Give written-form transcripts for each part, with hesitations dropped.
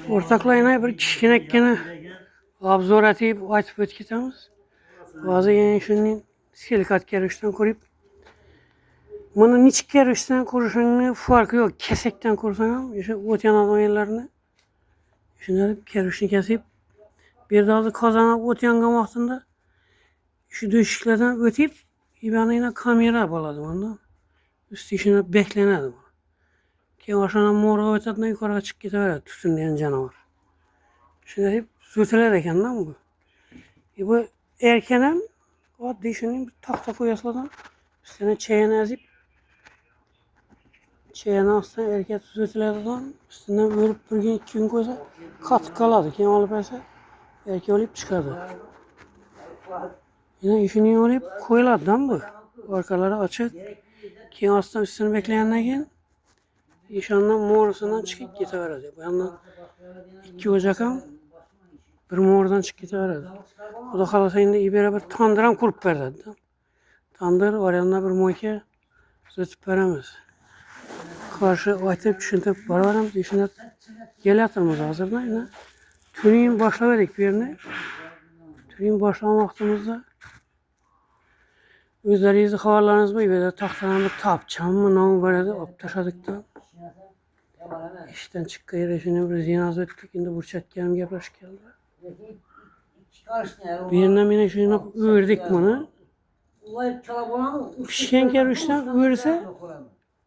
Ortaklayına bir kişinekkene obzor atayıp aytıp ötüp ketamiz. Bazı yani şunun silikat kerişten kurup bunu niçik kerişten kuruşunun farkı yok. Kesekten kursan işte otayan adam yerlerini şunları kerişini kesip bir daha da kazana otayan vaktinde şu döşüklerden ötüp ben yine kamera bağladım ondan. Üstü işine beklenedim. Ki aşağıdan morga ötedine yukarıya çıkıp gidiyor tütün diyen canavar. Şimdi hep sürtülerken lan bu. Bu erkenem o dişinin bir tahta koyasıdan üstüne çeyene ezip çeyene aslan erkek sürtülerden üstünden örüp bir gün 2 gün koysa kat kaladı. Kim alıp ise erkek olup çıkardı. Yine işini olup koyuladı lan bu. Arkaları açık. Kim aslan üstünü bekleyenler gen İşandan morusundan çıkıp gidiverdi. Bu yandan 2 Ocak'ım bir mordan çıkıp gidiverdi. O da halasayında iyi beraber tandıran kurup verdi. Tandır var yanına bir moyke zıtıp veremez. Karşı aytıp düşünüp vararım düşünüp gel atırmaz hazırda yine. Tüneyin başlaverdik bir yerine. Tüneyin başlama vaktimizde özlerinizi havalarınız mı ve de tahtalarını tapçam mı ne böyle de aptaşadıktan. İşten çıkıp şimdi bir zinaz ettik. Şimdi burçak gelip yapraş geldi. Bir yerden yine şunu öğrendik bunu. Pişken kerüşten öğrense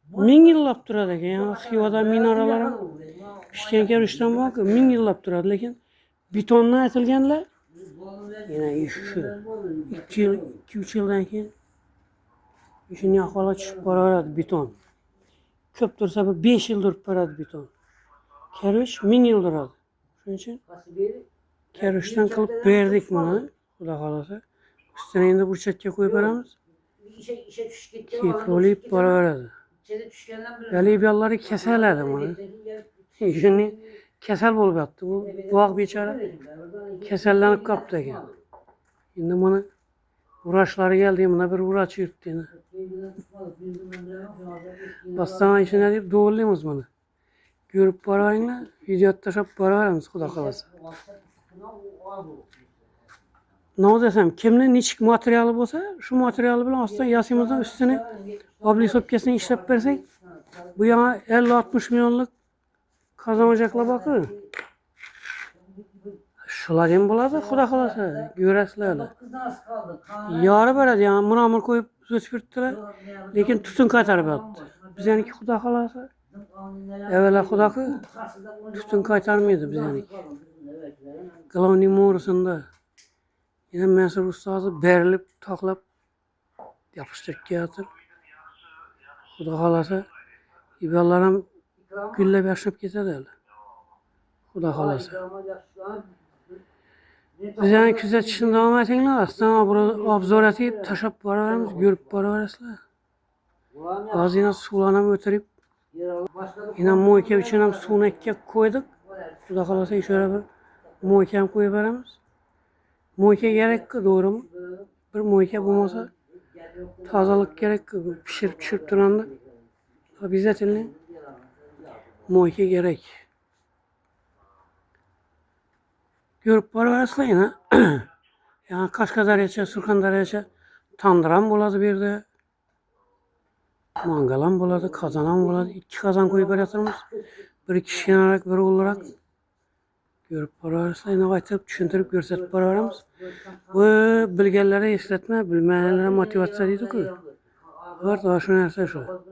1000 yıl durardı. Yani Xivada minaralara pişken kerüşten bak 1000 yıl durardı. Lakin betonla atilgenler yine şu 2-3 yıldan keyin işini ahvala çıkıp baraveradi beton. Köp dursa 5 yıl durup baradi beton. Kerüş 1000 yıl duradi. Şunun için kerüşten kılıp verdik bunu. Xudo xolasa. Üstüne endi burchakka qo'yib beramiz. Keprolib boraveradi. Galibiyalları keserlerdi bunu. Şimdi kesel bo'lib yotdi. Bu vaq bechora kasallanib qolibdi ekan. Endi buni vrachlar geldi, buna bir vrach yurtdi. Bastana ishini deb do'g'illaymiz buni. Görüp barayınla video taşıp para veremiz Xudo xolasa. Ne desem kimnin niçik materyali olsa şu materyali bilen aslında yasimizden üstüne abli sopkesini işlep versek bu yana 50-60 milyonluk kazanacakla bakın. Şular hem buladı Xudo xolasa göresizlerle. Yarı veredi yani mıramır koyup zötfürttüler. Lekin tütün kaytarıp attı. Bizdenki Xudo xolasa evvela Xudakı tütün kaytarmıyordu bizdenki. Glavni morusunda yine Mansur ustası berilip taklap yapıştırıp yatır. Xudo xolasa iballaram güllep yaşayıp ketadi öyle. Xudo xolasa. Biz yani küzetişini devam etinglar. Aslında burada obzor etip taşıp baraveramiz, görüp baraverasizlar. Bazı yine sulanam ötürüp yine moyke için hem suyunu ekkek koyduk. Xudo xolasa şöyle bir moyke hem koyup beramiz. Moyke gerek ki doğru mu? Bir moyke bulmasa tazalık gerek ki pişirip duranda. Bize tilin moyke gerek. Görüp baraverasizlar yine. Yani Kaşkadaryaça, Surxondaryacha tandıran buladı bir de. Mangalan buladı, kazanan buladı. 2 kazan koyup beratırmız. Bir kişi olarak, bir olarak görüp baraverasizlar. Yine aytıp, düşündürüp, görsetip baraveramiz. Bu bilgenlere esletme, bilmeyenlere motivatsiya deydi ki. Var daha şu narsa şu.